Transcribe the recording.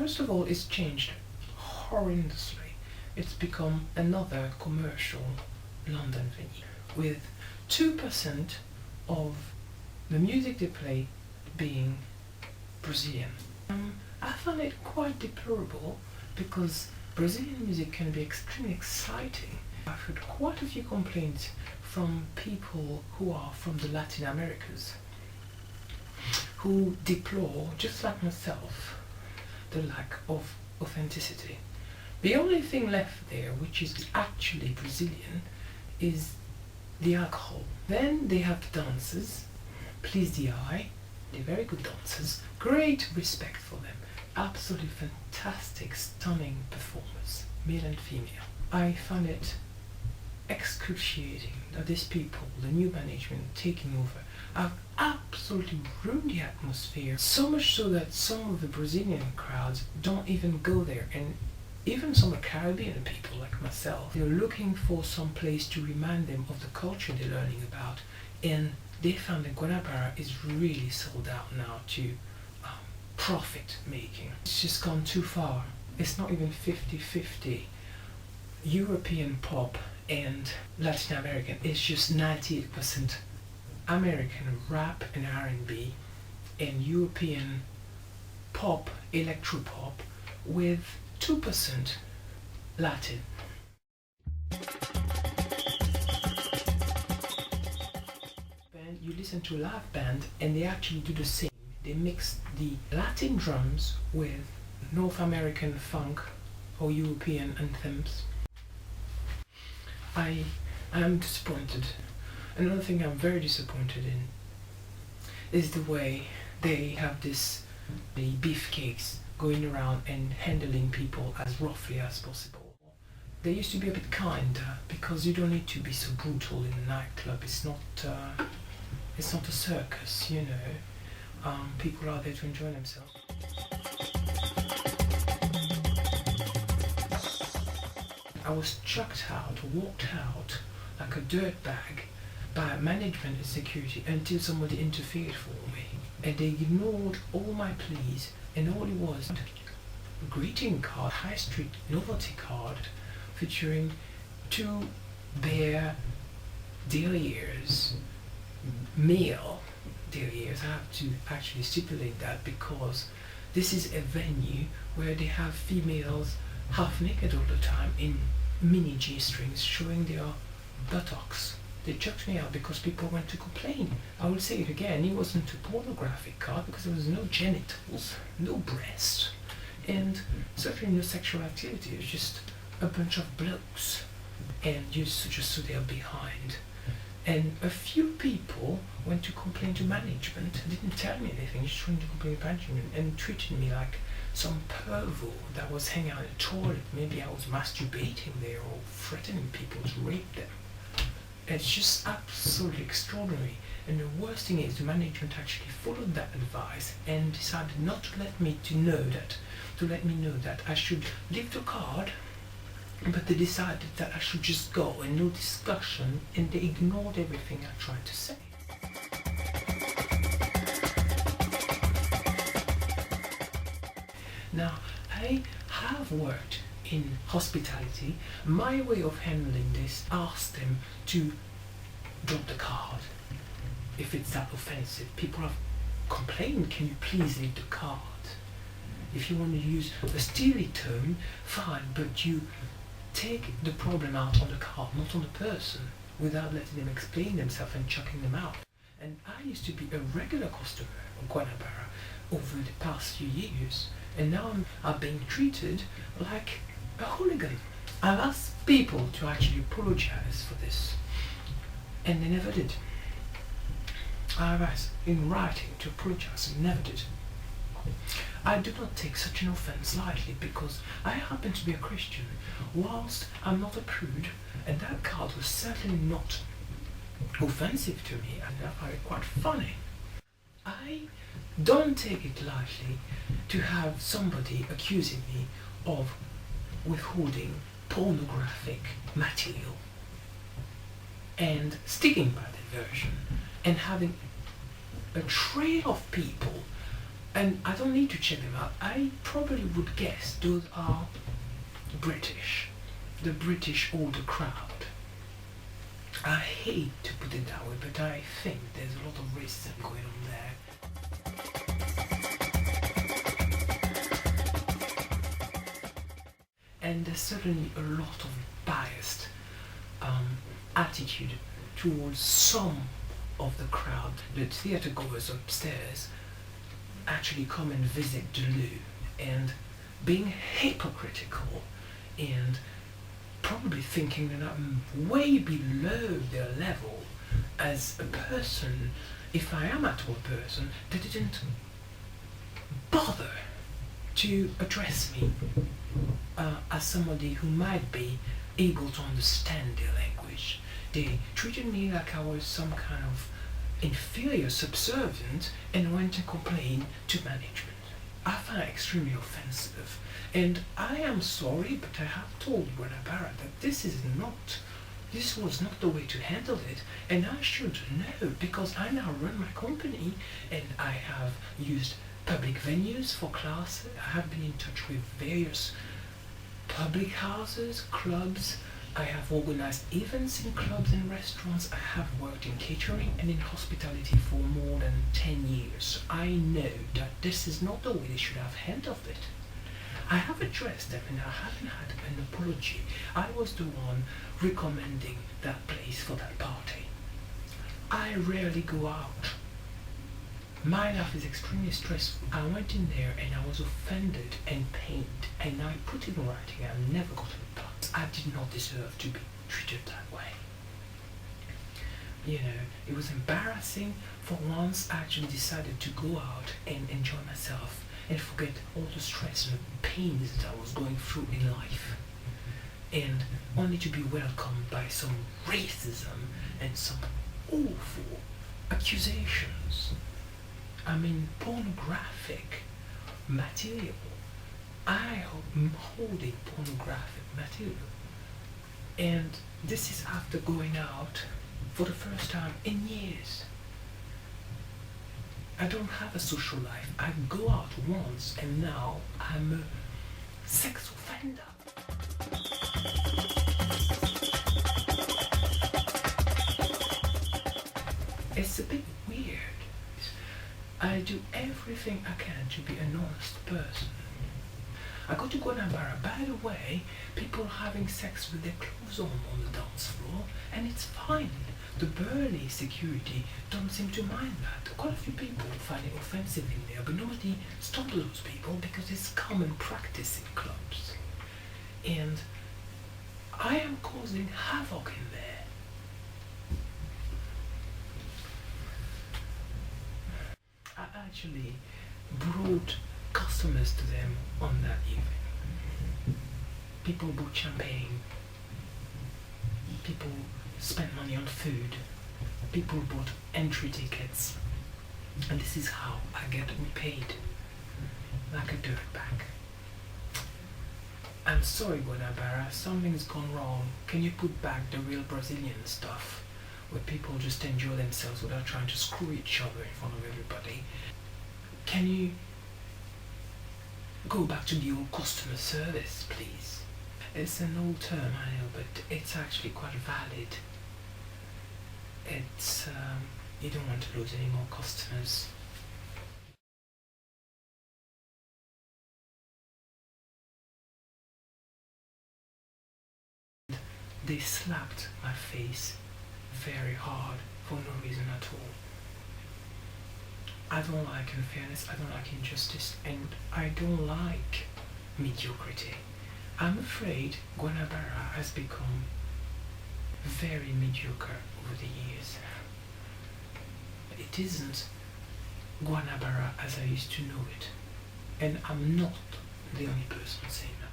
First of all, it's changed horrendously. It's become another commercial London venue with 2% of the music they play being Brazilian. I find it quite deplorable because Brazilian music can be extremely exciting. I've heard quite a few complaints from people who are from the Latin Americas who deplore, just like myself, the lack of authenticity. The only thing left there, which is actually Brazilian, is the alcohol. Then they have the dancers, please the eye, they're very good dancers, great respect for them, absolutely fantastic, stunning performers, male and female. I find it excruciating that these people, the new management taking over, have absolutely ruined the atmosphere, so much so that some of the Brazilian crowds don't even go there, and even some of the Caribbean people like myself, they're looking for some place to remind them of the culture they're learning about, and they found that Guanabara is really sold out now to profit making. It's just gone too far. It's not even 50-50 European pop and Latin American. It's just 98% American rap and R&B and European pop, electropop with 2% Latin. You listen to a live band and they actually do the same. They mix the Latin drums with North American funk or European anthems. I am disappointed. Another thing I'm very disappointed in is the way they have the beefcakes going around and handling people as roughly as possible. They used to be a bit kinder because you don't need to be so brutal in a nightclub. It's not a circus, you know. People are there to enjoy themselves. I was chucked out, walked out like a dirtbag by management and security until somebody interfered for me. And they ignored all my pleas, and all it was a greeting card, high street novelty card, featuring 2 bare derrieres, male derrieres. I have to actually stipulate that because this is a venue where they have females half naked all the time in mini G-strings showing their buttocks. They chucked me out because people went to complain. I will say it again, it wasn't a pornographic card because there was no genitals, no breast, and certainly no sexual activity. It was just a bunch of blokes, and you just stood there behind. And a few people went to complain to management, didn't tell me anything, just went to complain to management and treated me like some pervo that was hanging out in the toilet. Maybe I was masturbating there or threatening people to rape them. It's just absolutely extraordinary. And the worst thing is the management actually followed that advice and decided not to let me know that I should leave the card, but they decided that I should just go and no discussion, and they ignored everything I tried to say. Now, I have worked in hospitality. My way of handling this, asked them to drop the card if it's that offensive. People have complained, can you please leave the card? If you want to use a steely tone, fine, but you take the problem out on the card, not on the person, without letting them explain themselves and chucking them out. And I used to be a regular customer of Guanabara over the past few years, and now I'm being treated like a hooligan. I've asked people to actually apologize for this, and they never did. I've asked in writing to apologize, and never did. I do not take such an offense lightly because I happen to be a Christian, whilst I'm not a prude, and that card was certainly not offensive to me, and I find it quite funny. I don't take it lightly to have somebody accusing me of withholding pornographic material and sticking by that version, and having a trail of people And I don't need to check them out. I probably would guess those are British. The British older crowd. I hate to put it that way, but I think there's a lot of racism going on there. And there's certainly a lot of biased attitude towards some of the crowd. The theatre goers upstairs actually come and visit the loo, and being hypocritical and probably thinking they're not way below their level as a person, if I am at all a person, they didn't bother to address me as somebody who might be able to understand their language. They treated me like I was some kind of inferior subservient and went to complain to management. I find it extremely offensive, and I am sorry, but I have told Guanabara that this was not the way to handle it, and I should know because I now run my company and I have used public venues for classes. I have been in touch with various public houses, clubs. I have organized events in clubs and restaurants. I have worked in catering and in hospitality for more than 10 years. I know that this is not the way they should have handled it. I have addressed them and I haven't had an apology. I was the one recommending that place for that party. I rarely go out. My life is extremely stressful. I went in there and I was offended and pained, and I put it in writing. I never got a reply. I did not deserve to be treated that way. You know, it was embarrassing. For once, I actually decided to go out and enjoy myself and forget all the stress and the pains that I was going through in life. And only to be welcomed by some racism and some awful accusations. I mean, pornographic material. I am holding pornographic material. And this is after going out for the first time in years. I don't have a social life. I go out once and now I'm a sex offender. It's a bit weird. I do everything I can to be an honest person. I go to Guanabara, by the way, people are having sex with their clothes on the dance floor, and it's fine. The burly security don't seem to mind that. Quite a few people find it offensive in there, but nobody stops those people because it's common practice in clubs. And I am causing havoc in there. I actually brought customers to them on that evening. People bought champagne. People spent money on food. People bought entry tickets. And this is how I get repaid. Like a dirtbag. I'm sorry, Guanabara, something's gone wrong. Can you put back the real Brazilian stuff? Where people just enjoy themselves without trying to screw each other in front of everybody. Can you go back to the old customer service, please? It's an old term, I know, but it's actually quite valid. It's, you don't want to lose any more customers. They slapped my face very hard for no reason at all. I don't like unfairness, I don't like injustice, and I don't like mediocrity. I'm afraid Guanabara has become very mediocre over the years. It isn't Guanabara as I used to know it, and I'm not the only person saying that.